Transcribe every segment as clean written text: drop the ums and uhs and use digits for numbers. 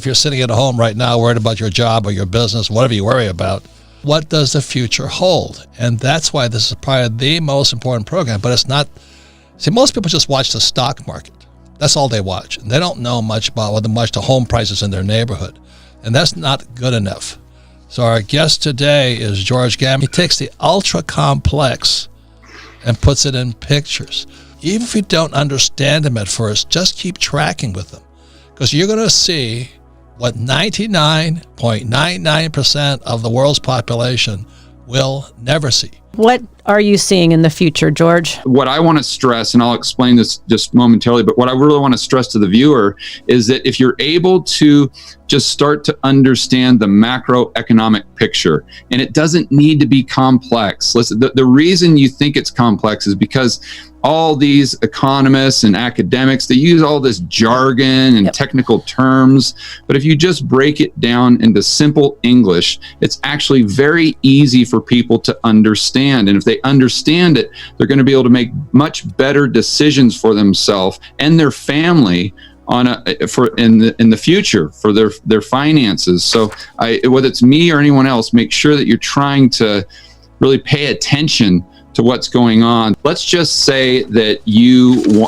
If you're sitting at home right now worried about your job or your business, whatever you worry about, what does the future hold? And that's why this is probably the most important program, but it's not. See, most people just watch the stock market. That's all they watch. And they don't know much about the home prices in their neighborhood. And that's not good enough. So our guest today is George Gammon. He takes the ultra complex and puts it in pictures. Even if you don't understand them at first, just keep tracking with them, because you're going to see what 99.99% of the world's population will never see. What are you seeing in the future, George? What I want to stress, and I'll explain this just momentarily, but what I really want to stress to the viewer is that if you're able to just start to understand the macroeconomic picture, and it doesn't need to be complex. Listen, the reason you think it's complex is because all these economists and academics, they use all this jargon and technical terms. But if you just break it down into simple English, it's actually very easy for people to understand. And if they understand it, they're going to be able to make much better decisions for themselves and their family in the future for their finances. So whether it's me or anyone else, make sure that you're trying to really pay attention to what's going on. Let's just say that you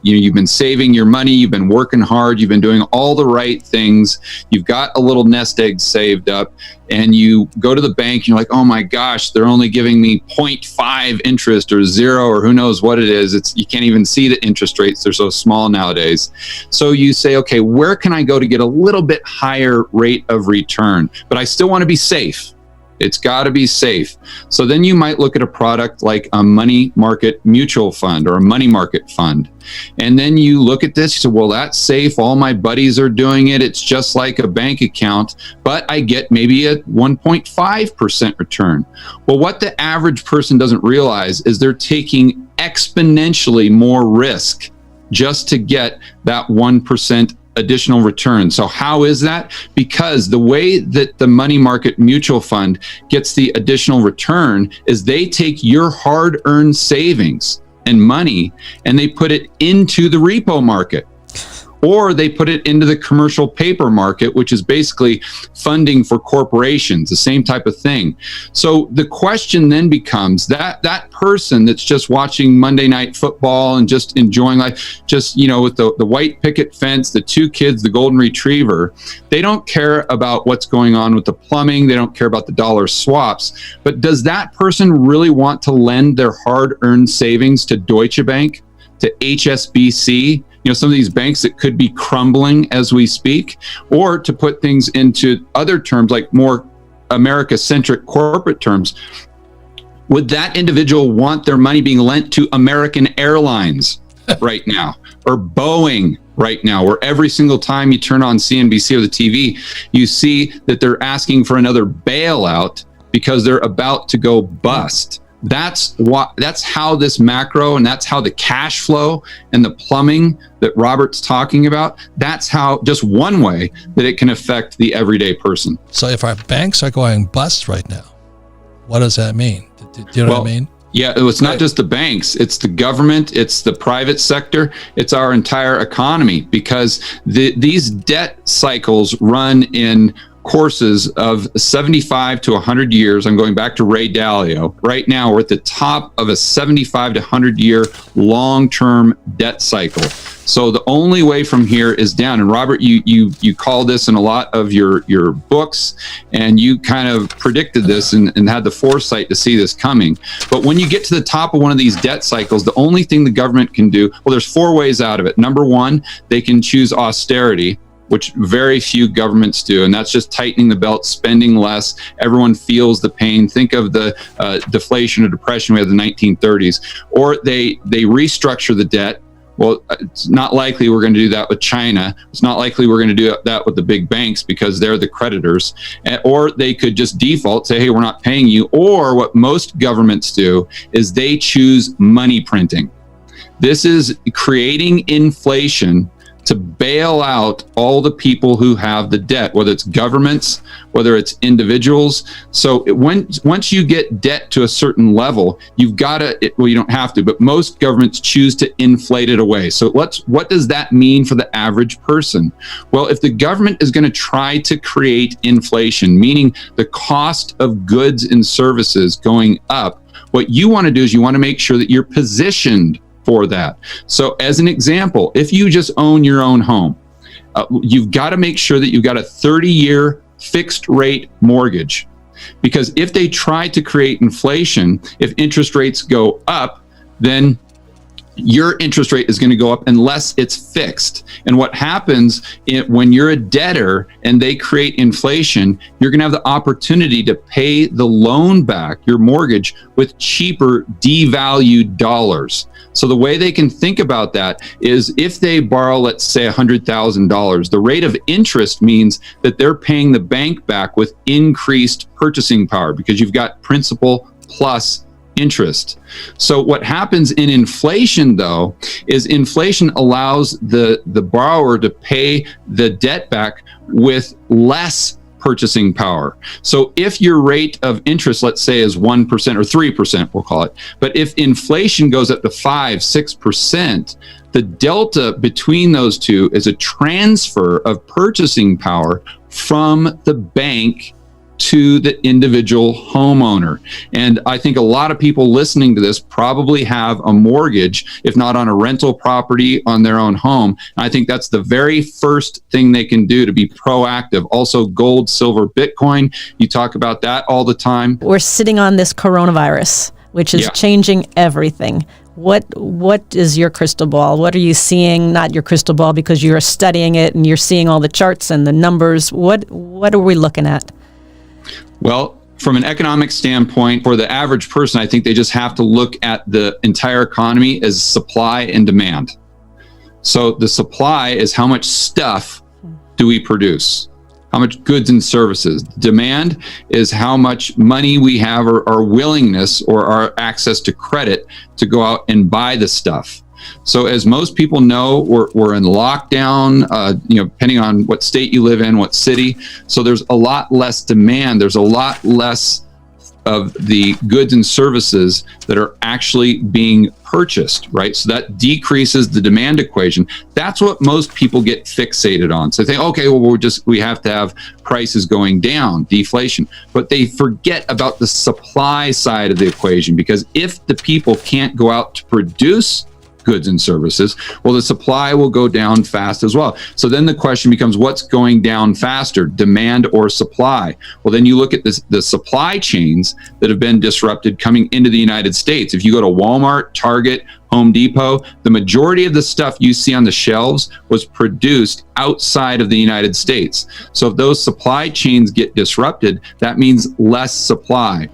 you've been saving your money, you've been working hard, you've been doing all the right things, you've got a little nest egg saved up, and you go to the bank and you're like, oh my gosh, they're only giving me 0.5 interest or 0 or who knows what it is. You can't even see the interest rates, they're so small nowadays. So you say, okay, where can I go to get a little bit higher rate of return, but I still want to be safe? It's got to be safe. So then you might look at a product like a money market mutual fund or a money market fund. And then you look at this, you say, well, that's safe. All my buddies are doing it. It's just like a bank account, but I get maybe a 1.5% return. Well, what the average person doesn't realize is they're taking exponentially more risk just to get that 1% additional return. So how is that? Because the way that the money market mutual fund gets the additional return is they take your hard-earned savings and money and they put it into the repo market, or they put it into the commercial paper market, which is basically funding for corporations, the same type of thing. So the question then becomes that person that's just watching Monday Night Football and just enjoying life, just, with the white picket fence, the 2 kids, the golden retriever, they don't care about what's going on with the plumbing. They don't care about the dollar swaps. But does that person really want to lend their hard-earned savings to Deutsche Bank, to HSBC, some of these banks that could be crumbling as we speak, or to put things into other terms like more America-centric corporate terms? Would that individual want their money being lent to American Airlines right now, or Boeing right now, where every single time you turn on CNBC or the TV, you see that they're asking for another bailout because they're about to go bust? That's how this macro, and that's how the cash flow and the plumbing that Robert's talking about, that's how, just one way that it can affect the everyday person. So if our banks are going bust right now, what does that mean? Do you know what I mean? Yeah, it's not just the banks, it's the government, it's the private sector, it's our entire economy, because these debt cycles run in courses of 75 to 100 years. I'm going back to Ray Dalio. Right now, we're at the top of a 75 to 100 year long-term debt cycle. So the only way from here is down. And Robert, you call this in a lot of your books, and you kind of predicted this and had the foresight to see this coming. But when you get to the top of one of these debt cycles, the only thing the government can do, well, there's 4 ways out of it. Number 1, they can choose austerity, which very few governments do, and that's just tightening the belt, spending less. Everyone feels the pain. Think of the deflation or depression we had in the 1930s. Or they restructure the debt. Well, it's not likely we're going to do that with China. It's not likely we're going to do that with the big banks because they're the creditors. Or they could just default, say, hey, we're not paying you. Or what most governments do is they choose money printing. This is creating inflation to bail out all the people who have the debt, whether it's governments, whether it's individuals. So once you get debt to a certain level, you've got to, well, you don't have to, but most governments choose to inflate it away. So what does that mean for the average person? Well, if the government is going to try to create inflation, meaning the cost of goods and services going up, what you want to do is you want to make sure that you're positioned for that. So as an example, if you just own your own home, you've got to make sure that you've got a 30-year fixed rate mortgage. Because if they try to create inflation, if interest rates go up, then your interest rate is going to go up unless it's fixed. And what happens when you're a debtor and they create inflation, you're going to have the opportunity to pay the loan back, your mortgage, with cheaper devalued dollars. So the way they can think about that is if they borrow, let's say $100,000, the rate of interest means that they're paying the bank back with increased purchasing power because you've got principal plus interest. So what happens in inflation, though, is inflation allows the borrower to pay the debt back with less purchasing power. So if your rate of interest, let's say, is 1% or 3%, we'll call it, but if inflation goes up to 5-6%, the delta between those two is a transfer of purchasing power from the bank to the individual homeowner. And I think a lot of people listening to this probably have a mortgage, if not on a rental property, on their own home. And I think that's the very first thing they can do to be proactive. Also, gold, silver, Bitcoin. You talk about that all the time. We're sitting on this coronavirus, which is changing everything. What is your crystal ball? What are you seeing? Not your crystal ball because you're studying it and you're seeing all the charts and the numbers. What are we looking at? Well, from an economic standpoint, for the average person, I think they just have to look at the entire economy as supply and demand. So the supply is how much stuff do we produce? How much goods and services? Demand is how much money we have or our willingness or our access to credit to go out and buy the stuff. So as most people know, we're in lockdown, depending on what state you live in, what city. So there's a lot less demand. There's a lot less of the goods and services that are actually being purchased, right? So that decreases the demand equation. That's what most people get fixated on. So they think, okay, well, we have to have prices going down, deflation. But they forget about the supply side of the equation, because if the people can't go out to produce goods and services, well, the supply will go down fast as well. So then the question becomes, what's going down faster, demand or supply? Well, then you look at the supply chains that have been disrupted coming into the United States. If you go to Walmart, Target, Home Depot, the majority of the stuff you see on the shelves was produced outside of the United States. So if those supply chains get disrupted, that means less supply.